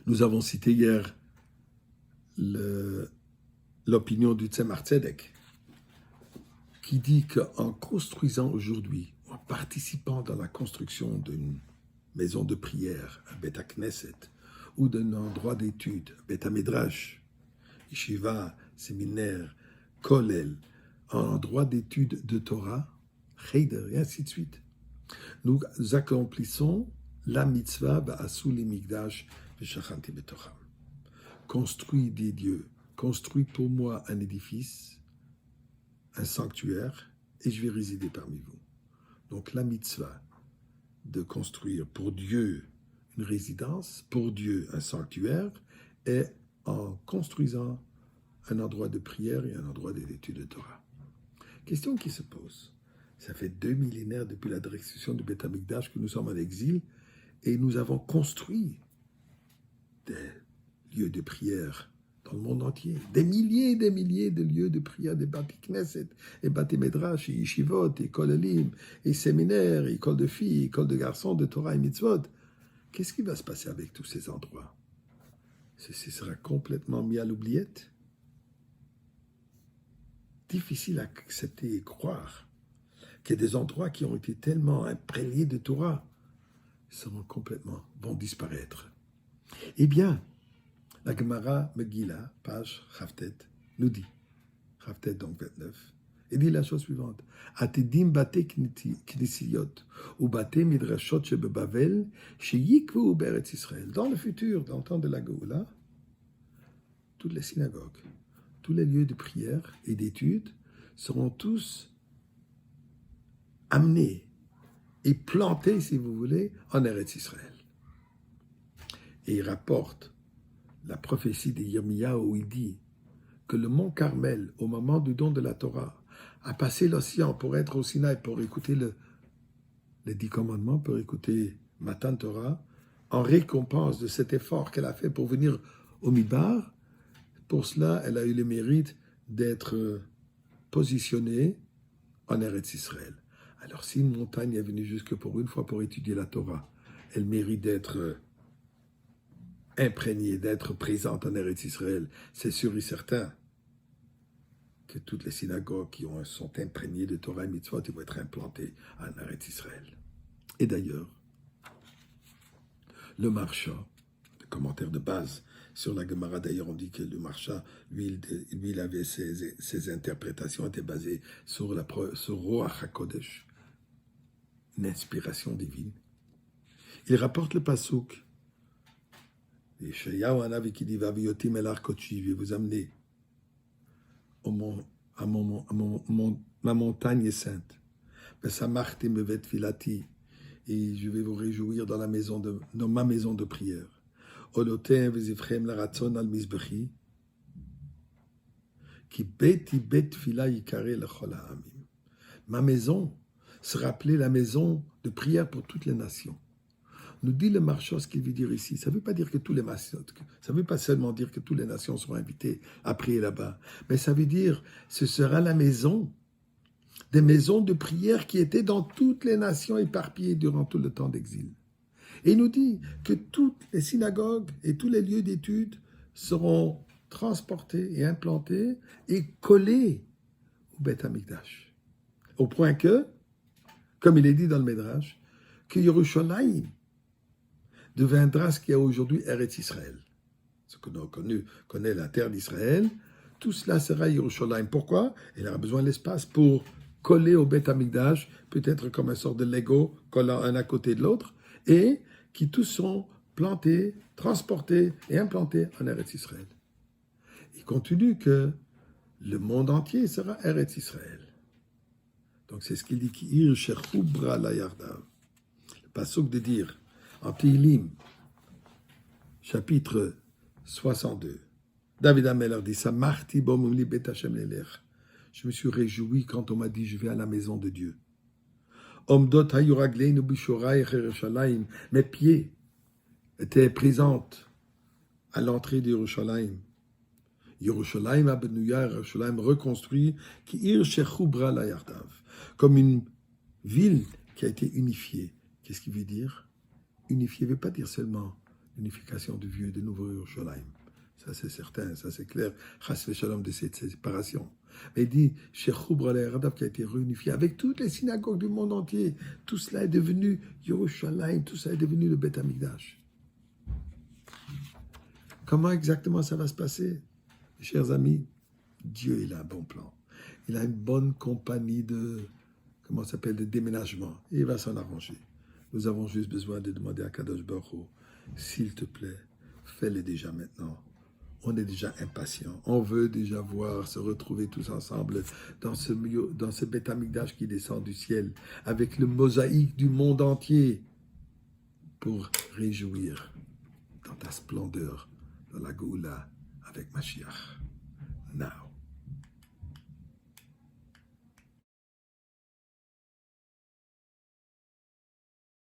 Nous avons cité hier l'opinion du Tzemar Tzedek, qui dit qu'en construisant aujourd'hui, en participant dans la construction d'une maison de prière, un Beth Knesset, ou d'un endroit d'étude, Beth Midrash, Yeshiva, séminaire, Kollel, un endroit d'étude de Torah, Cheder, et ainsi de suite, nous accomplissons la mitzvah ba'asu li migdash v'shachanti betocham. Construis des dieux, construis pour moi un édifice, un sanctuaire, et je vais résider parmi vous. Donc la mitzvah de construire pour Dieu une résidence, pour Dieu un sanctuaire, est en construisant un endroit de prière et un endroit d'étude de Torah. Question qui se pose. Ça fait 2 millénaires depuis la destruction du Beth Amikdash que nous sommes en exil et nous avons construit des lieux de prière dans le monde entier. Des milliers de lieux de prière, des Bati Knesset, et Bati Medrash, et Yeshivot, et Kollelim, et séminaires, et écoles de filles, écoles de garçons, de Torah et Mitzvot. Qu'est-ce qui va se passer avec tous ces endroits? Ce sera complètement mis à l'oubliette. Difficile à accepter et croire qu'il y a des endroits qui ont été tellement imprégnés de Torah, vont disparaître. Eh bien, la Gemara Megillah, page Chavtet, nous dit, Chavtet donc 29, et dit la chose suivante, Atedim bate knisiyot, ou bate midrashot shebebavel, sheyikvu beretz Israël. Dans le futur, dans le temps de la Géoula, toutes les synagogues, tous les lieux de prière et d'étude seront tous amenés et plantés, si vous voulez, en Eretz Israël. Et il rapporte la prophétie de Yirmiyahu où il dit que le mont Carmel, au moment du don de la Torah, a passé l'océan pour être au Sinaï, pour écouter les 10 commandements, pour écouter Matan Torah, en récompense de cet effort qu'elle a fait pour venir au Midbar. Pour cela, elle a eu le mérite d'être positionnée en Eretz Israël. Alors, si une montagne est venue jusque pour une fois pour étudier la Torah, elle mérite d'être imprégnée, d'être présente en Eretz Israël. C'est sûr et certain que toutes les synagogues qui sont imprégnées de Torah et Mitzvot vont être implantées en Eretz Israël. Et d'ailleurs, le Marsha, le commentaire de base sur la Gemara, d'ailleurs on dit que le Marsha, lui il avait ses interprétations étaient basées sur Ruach HaKodesh, une inspiration divine. Il rapporte le pasuk, Yeshayahu Hanavi qui dit Vaviyotim el Har Kodeshi, je vais vous amener ma montagne est sainte. Vesamachti mevet filati, et je vais vous réjouir dans ma maison de prière. Olotem vezifrem laratzon al mizbechi, ki beti bet fila yikare lechol ha'amim. Ma maison sera appelée la maison de prière pour toutes les nations. Nous dit le Marsha ce qu'il veut dire ici. Ça ne veut pas dire que ça veut pas seulement dire que toutes les nations seront invitées à prier là-bas, mais ça veut dire ce sera la maison, des maisons de prière qui étaient dans toutes les nations éparpillées durant tout le temps d'exil. Et il nous dit que toutes les synagogues et tous les lieux d'études seront transportés et implantés et collés au Beth Amikdash. Au point que, comme il est dit dans le Midrash, que Yerushalayim deviendra ce qu'il y a aujourd'hui Eretz Israël. Ce que nous connaît la terre d'Israël, tout cela sera Yerushalayim. Pourquoi? Il aura besoin de l'espace pour coller au Beth Amikdash, peut-être comme un sort de Lego, collant un à côté de l'autre, et qui tous seront plantés, transportés et implantés en Eretz Israël. Il continue que le monde entier sera Eretz Israël. Donc c'est ce qu'il dit, Ki'ir Shechubra la Yardav. Le pasuk de dire, en Tehillim, chapitre 62, David Ameller dit, Samarti bomumli bet Hashem lelech. Je me suis réjoui quand on m'a dit, je vais à la maison de Dieu. Omdot hayuragleinu bishorai Yerushalayim. Mes pieds étaient présentes à l'entrée d'Yerushalayim. Yerushalayim abenuya, Yerushalayim reconstruit, ki ir shechubra la yardav, comme une ville qui a été unifiée. Qu'est-ce qu'il veut dire? Unifié ne veut pas dire seulement l'unification du vieux et du nouveau Yerushalayim. Ça, c'est certain, ça, c'est clair. Chas v'shalom de cette séparation. Mais il dit, Sheikh Khoubra al-Radaf qui a été réunifié avec toutes les synagogues du monde entier. Tout cela est devenu Yerushalayim, tout ça est devenu le Beth Amikdash. Comment exactement ça va se passer? Mes chers amis, Dieu, il a un bon plan. Il a une bonne compagnie de, comment ça s'appelle, de déménagement. Et il va s'en arranger. Nous avons juste besoin de demander à Kadosh Baruch Hu, s'il te plaît, fais-le déjà maintenant. On est déjà impatients. On veut déjà voir se retrouver tous ensemble dans ce Beth Amikdash qui descend du ciel, avec le mosaïque du monde entier, pour réjouir dans ta splendeur, dans la Goula avec Mashiach. Now.